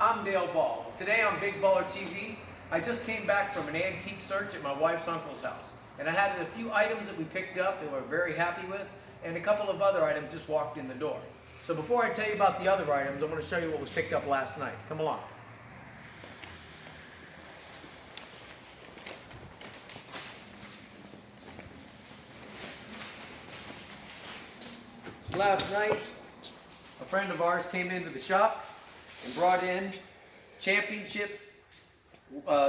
I'm Dale Ball. Today on Big Baller TV, I just came back from an antique search at my wife's uncle's house. And I had a few items that we picked up that we're very happy with, and a couple of other items just walked in the door. So before I tell you about the other items, I want to show you what was picked up last night. Come along. Last night, a friend of ours came into the shop and brought in championship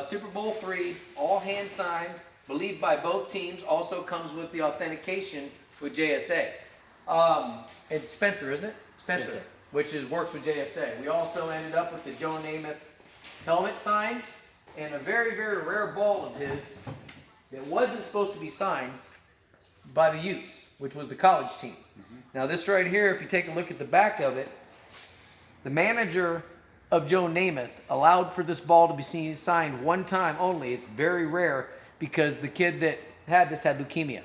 Super Bowl III, all hand signed, believed by both teams. Also comes with the authentication with JSA. It's Spencer, isn't it? Spencer, which works with JSA. We also ended up with the Joe Namath helmet signed and a very, very rare ball of his that wasn't supposed to be signed by the Utes, which was the college team. Now this right here, if you take a look at the back of it, the manager of Joe Namath allowed for this ball to be signed one time only. It's very rare because the kid that had this had leukemia.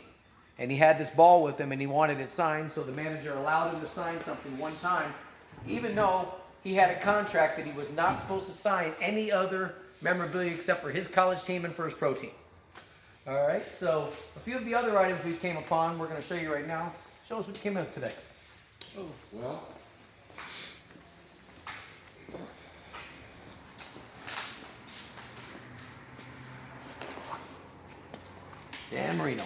And he had this ball with him and he wanted it signed, so the manager allowed him to sign something one time, even though he had a contract that he was not supposed to sign any other memorabilia except for his college team and for his pro team. All right, so a few of the other items we came upon, we're going to show you right now. Show us what came out today. Oh, well. Dan Marino.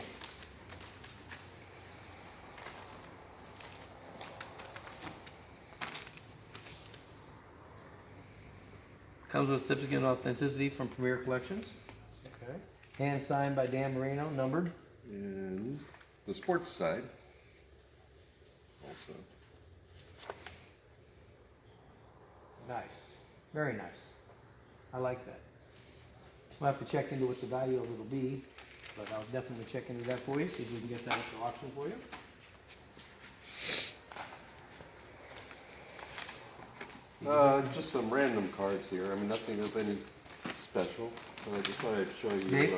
Comes with certificate of authenticity from Premier Collections. Okay. Hand signed by Dan Marino, numbered. And the sports side also. Nice. Very nice. I like that. We'll have to check into what the value of it will be, but I'll definitely check into that for you, see if we can get that at the auction for you. Just some random cards here. I mean, nothing of any special, but I just thought I'd show you. Nate?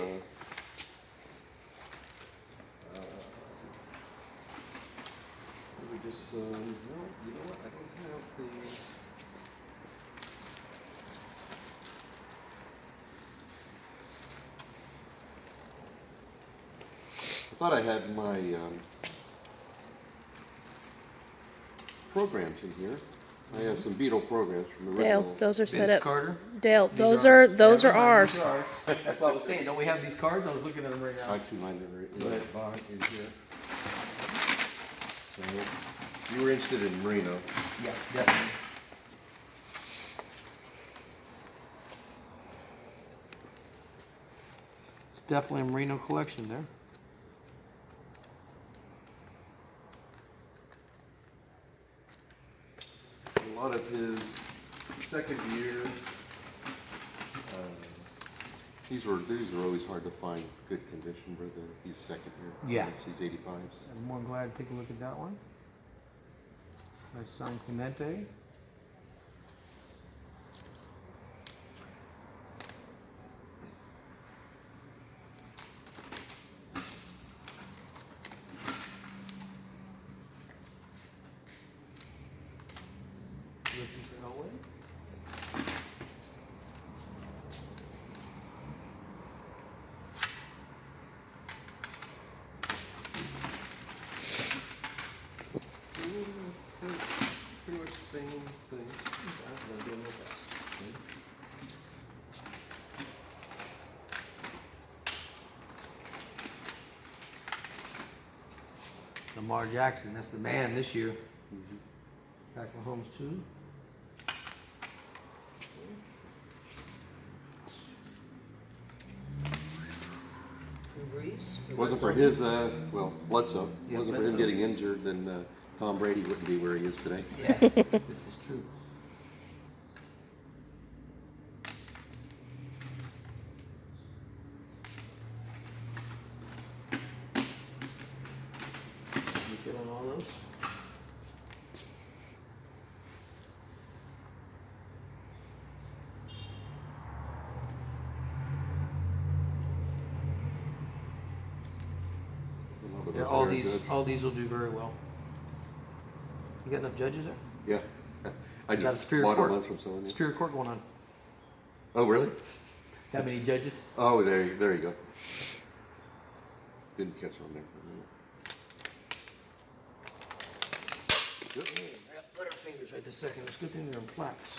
Maybe just, no, you know what? I don't have the. I thought I had my programs in here. I have some Beatle programs from the original. Dale, those are set Vince up. Carter. Dale, These those yeah, are these ours. That's what I was saying. Don't we have these cards? I was looking at them right now. Actually, mine are in the box in here. So, you were interested in Marino. Yeah, definitely. It's definitely a Marino collection there. A lot of his second year. These are always hard to find good condition for his second year. Yeah. He's 85s. I'm more glad to take a look at that one. Nice San Clemente. Looking for Elway. Pretty much the same thing. Lamar Jackson, that's the man this year. Back with Holmes too. It wasn't for his, Bledsoe. Yeah, Wasn't for him Bledsoe. getting injured, then Tom Brady wouldn't be where he is today. Yeah, this is true. You fit on all those? But Yeah, those all are these, good. all these will do very well. You got enough judges there? Yeah. I Got a just Superior bought Court. a bunch from someone. Yeah. Superior Court going on. Oh, really? Got many judges? Oh, there you go. Didn't catch on there. Good. I got butterfingers right this second. It's a good thing they're in plaques.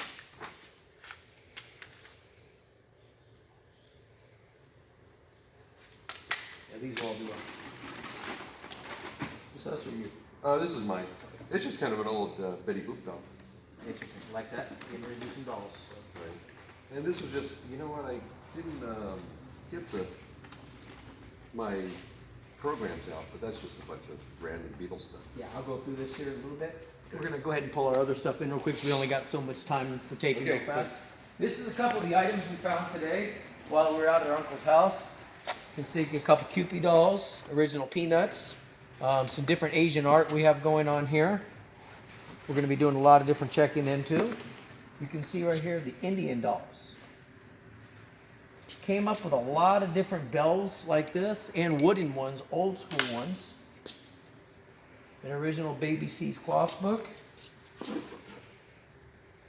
Yeah, these all do. What's us for you? This is mine. It's just kind of an old Betty Boop doll. Interesting. Like that. Getting ready to do some dolls. So. Right. And this was just, you know what, I didn't get my programs out, but that's just a bunch of random Beatles stuff. Yeah, I'll go through this here in a little bit. We're going to go ahead and pull our other stuff in real quick. We only got so much time for taking real fast. This is a couple of the items we found today while we were out at our uncle's house. You can see a couple Cupid dolls, original Peanuts, some different Asian art we have going on here. We're going to be doing a lot of different checking into. You can see right here the Indian dolls. Came up with a lot of different bells like this and wooden ones, old school ones. An original Baby C's cloth book.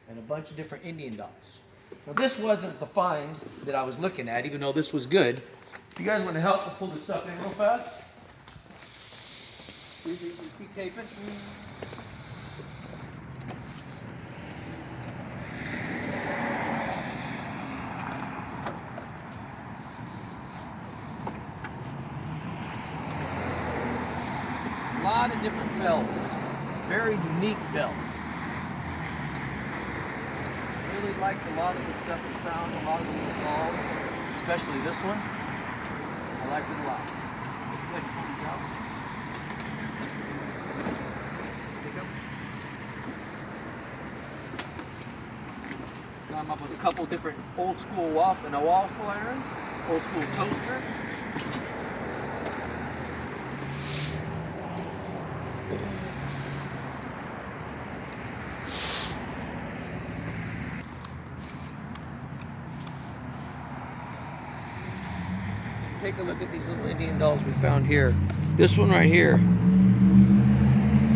And a bunch of different Indian dolls. Now this wasn't the find that I was looking at, even though this was good. If you guys want to help me pull this stuff in real fast. Keep taping. A lot of different bells, very unique bells. Really liked a lot of the stuff we found, a lot of the little dolls, especially this one. I liked it a lot. Let's go ahead and pull these out. Pick them. Come up with a couple different old school waffle iron, old school toaster. Take a look at these little Indian dolls we found here. This one right here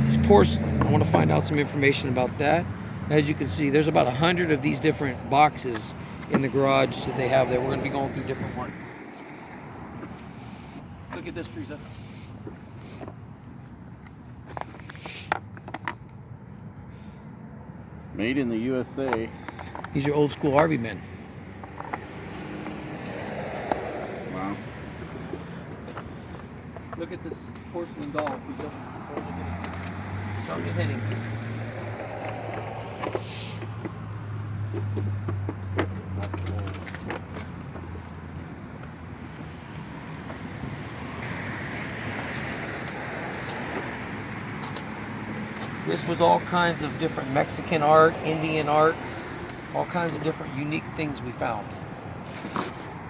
is porcelain. I want to find out some information about that. As you can see, there's about 100 of these different boxes in the garage that they have there. We're going to be going through different ones. Look at this, Teresa. Made in the USA. These are old school Arby men. Wow. Look at this porcelain doll, Teresa. Sonia Henning. This was all kinds of different Mexican art, Indian art, all kinds of different unique things we found.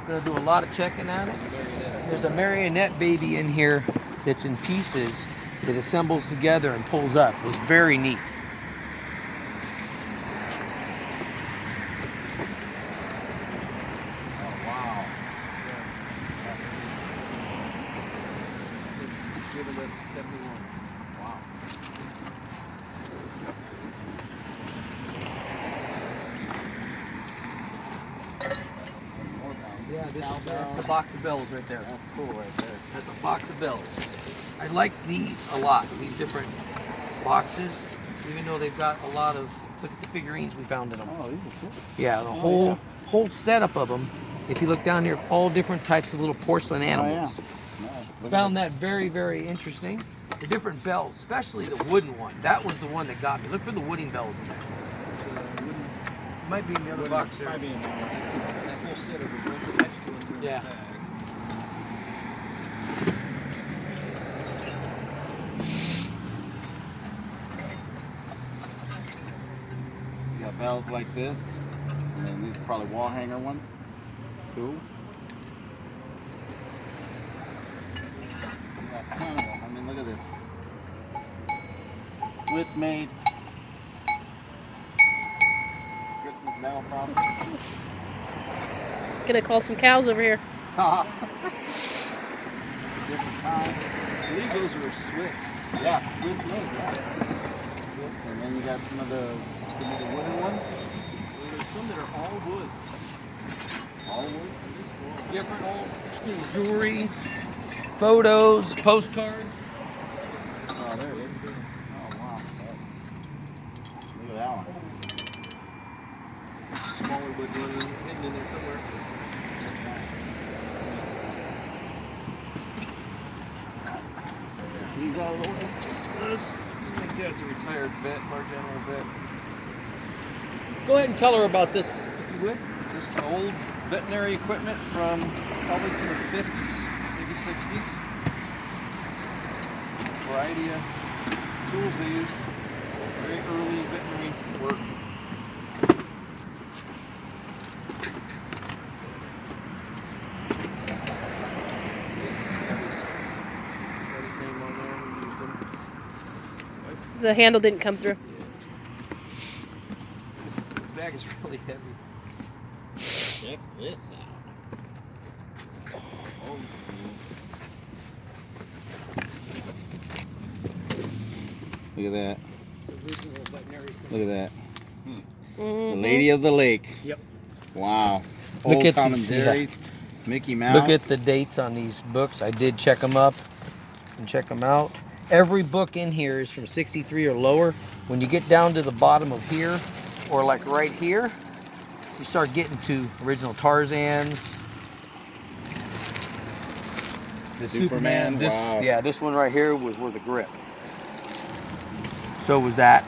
We're gonna do a lot of checking at it. There's a marionette baby in here that's in pieces that assembles together and pulls up. It was very neat. Oh, wow. Given us 71. Wow. Yeah, that's a box of bells right there. That's cool right there. That's a box of bells. I like these a lot, these different boxes, even though they've got a lot of, look at the figurines we found in them. Oh, these are cool. Yeah, the whole setup of them, if you look down here, all different types of little porcelain animals. Oh, yeah. Nice. Found that very, very interesting. The different bells, especially the wooden one. That was the one that got me. Look for the wooden bells in there. Might be in the other box there. Might be in there. That whole set of the extra one. Yeah. You got bells like this, and then these are probably wall hanger ones. Cool. You got a ton of them. I mean, look at this. Swiss made. Christmas bell, probably. Gonna call some cows over here. Different kind. I believe those were Swiss. Yeah, Swiss made, right? And then you got some of the Give me the winter one. Well, there's some that are all wood. All wood? Different old school jewelry, photos, postcards. Oh, there it is. Oh, wow. Look at that one. Smaller wood one hidden in there somewhere. He's out of the way. This was, I think Dad's a retired vet, large animal vet. Go ahead and tell her about this, if you would. Just old veterinary equipment from probably from the 50s, maybe 60s. Variety of tools they used. Very early veterinary work. Got his name on there. We used him. The handle didn't come through. This bag is really heavy. Check this out. Oh, look at that. Look at that. The Lady of the Lake. Yep. Wow. Look Old at Tom these, and Jerry's. Mickey Mouse. Look at the dates on these books. I did check them up and check them out. Every book in here is from 63 or lower. When you get down to the bottom of here, or like right here, you start getting to original Tarzans. The Superman, This, wow. yeah, this one right here was worth a grip. So was that,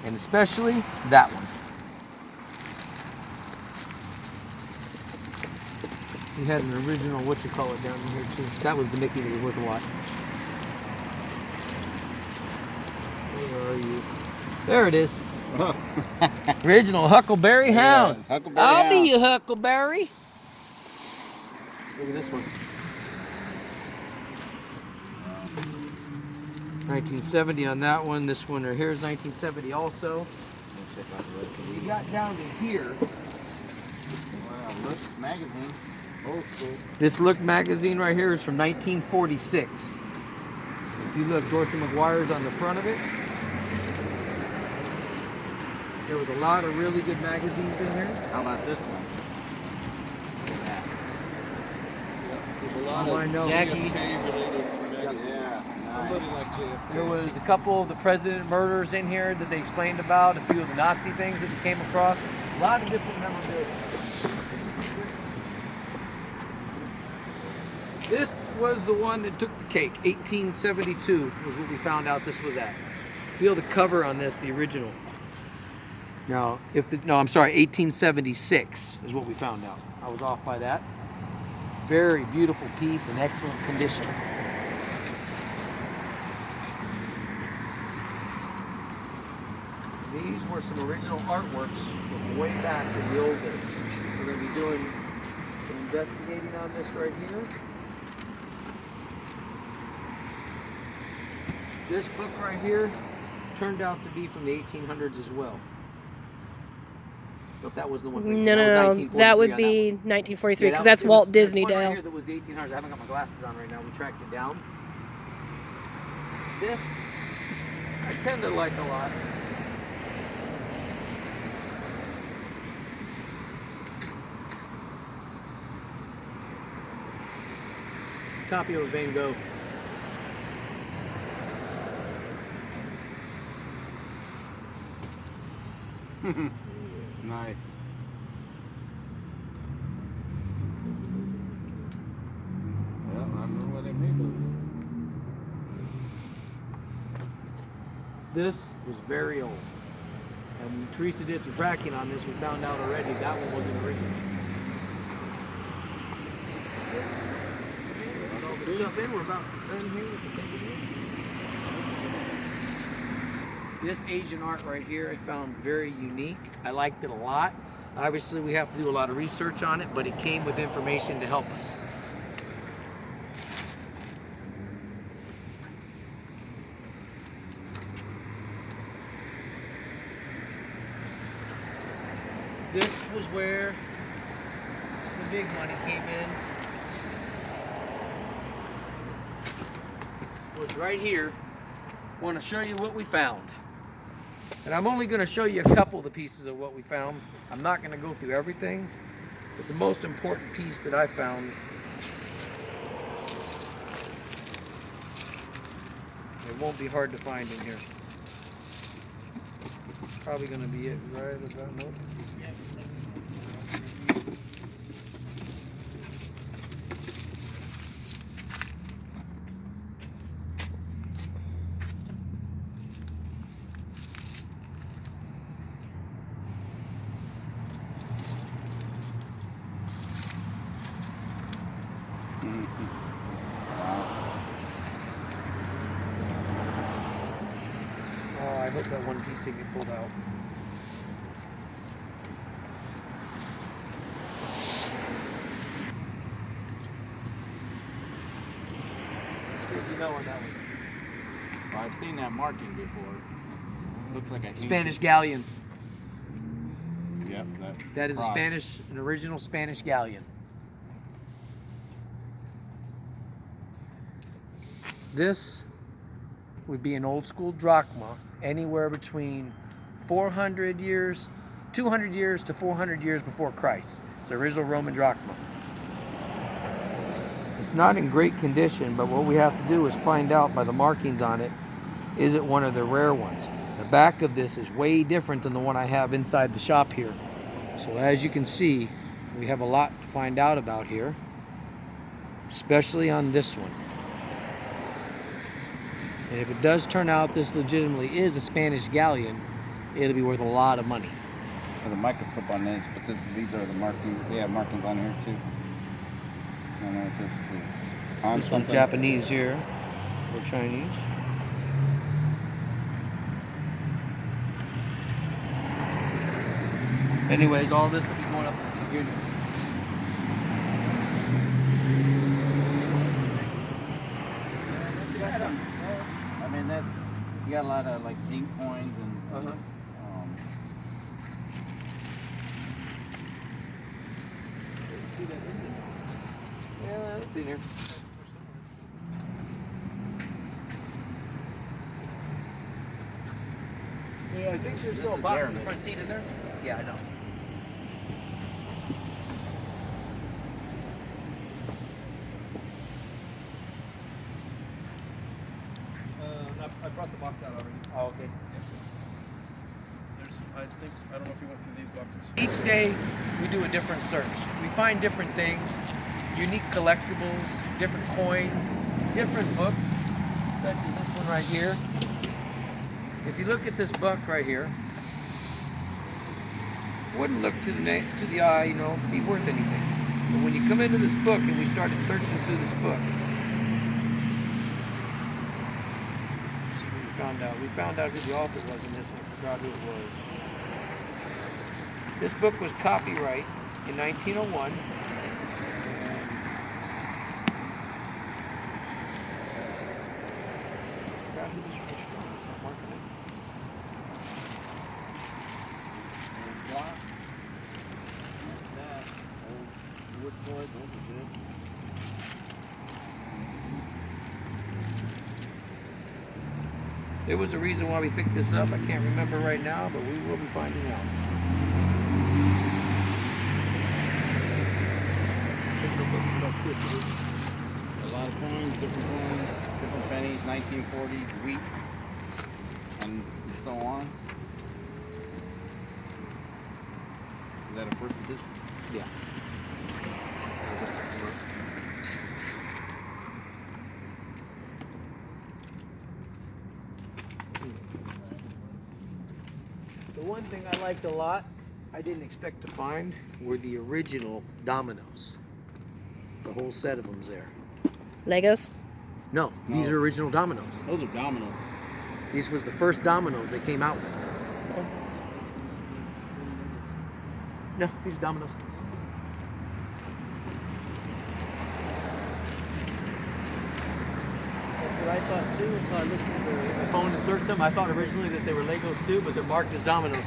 and especially that one. He had an original, what you call it, down in here too. That was the Mickey that was worth a lot. Where are you? There it is. Original Huckleberry Hound. Huckleberry I'll Hound. be your Huckleberry. Look at this one. 1970 on that one. This one right here is 1970 also. You got down to here. Wow, look, magazine. Old school. This Look magazine right here is from 1946. If you look, Dorothy McGuire's on the front of it. There was a lot of really good magazines in here. How about this one? Look at that. There's a lot Oh, of I know. Jackie. JFK related magazines. Yeah, Somebody nice. like JFK. There was a couple of the president murders in here that they explained about, a few of the Nazi things that we came across. A lot of different memorabilia. This was the one that took the cake. 1872 was what we found out this was at. Feel the cover on this, the original. Now, I'm sorry, 1876 is what we found out. I was off by that. Very beautiful piece in excellent condition. These were some original artworks from way back in the old days. We're going to be doing some investigating on this right here. This book right here turned out to be from the 1800s as well. But that wasn't the one. No. That would be 1943 because that's Walt Disney One right Dale. here that was the 1800s. I haven't got my glasses on right now. We tracked it down. This I tend to like a lot. Copy of Van Gogh. Nice. Well, I remember what they made those. This was very old. And when Teresa did some tracking on this, we found out already that one wasn't original. That's it. Got all the stuff in. We're about done here with the things in. This Asian art right here I found very unique. I liked it a lot. Obviously we have to do a lot of research on it, but it came with information to help us. This was where the big money came in. Was right here. Want to show you what we found. And I'm only going to show you a couple of the pieces of what we found. I'm not going to go through everything, but the most important piece that I found, it won't be hard to find in here. Probably going to be it right about, nope. Oh, I hope that one piece didn't get pulled out. See if you know on that one. Well, I've seen that marking before. Looks like a Spanish galleon. Yep, That is cross. an original Spanish galleon. This would be an old school drachma, anywhere between 400 years, 200 years to 400 years before Christ. It's the original Roman drachma. It's not in great condition, but what we have to do is find out by the markings on it, is it one of the rare ones? The back of this is way different than the one I have inside the shop here. So as you can see, we have a lot to find out about here, especially on this one. And if it does turn out this legitimately is a Spanish galleon, it'll be worth a lot of money. There's a microscope on this, but these are the markings. They have markings on here too. I don't know if this is on This one's something. Japanese here, or Chinese. Anyways, all this will be going up to Steve Jr. I mean, that's you got a lot of like zinc coins and See that in there? Yeah, it's in here. Yeah, I think there's still a box in the front seat, is there? Yeah, I know. I brought the box out already. Oh, okay. There's, I don't know if you went through these boxes. Each day, we do a different search. We find different things, unique collectibles, different coins, different books, such as this one right here. If you look at this book right here, wouldn't look to the eye, you know, be worth anything. But when you come into this book and we started searching through this book, let's see what we found out. We found out who the author was in this, and I forgot who it was. This book was copyright in 1901. I forgot who this was from. It's not marked it. Wood board, those are good. There was a reason why we picked this up. I can't remember right now, but we will be finding out. A lot of coins, different pennies, 1940s, wheats, and so on. Is that a first edition? Yeah. The one thing I liked a lot, I didn't expect to find, were the original dominoes. The whole set of them's there. Legos? No, these No. are original dominoes. Those are dominoes. These was the first dominoes they came out with. No, these are dominoes. That's what I thought too until I looked at my phone and searched them. I thought originally that they were Legos too, but they're marked as dominoes.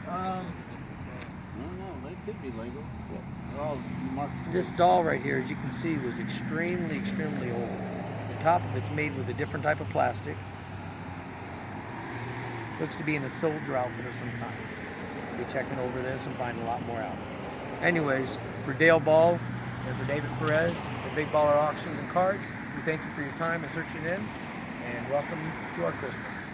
I don't know, they could be Lego. They're all marked. This doll right here, as you can see, was extremely, extremely old. The top of it's made with a different type of plastic. Looks to be in a soldier outfit of some kind. We'll be checking over this and find a lot more out. Anyways, for Dale Ball and for David Perez, for Big Baller Auctions and Cards, we thank you for your time and searching in, and welcome to our Christmas.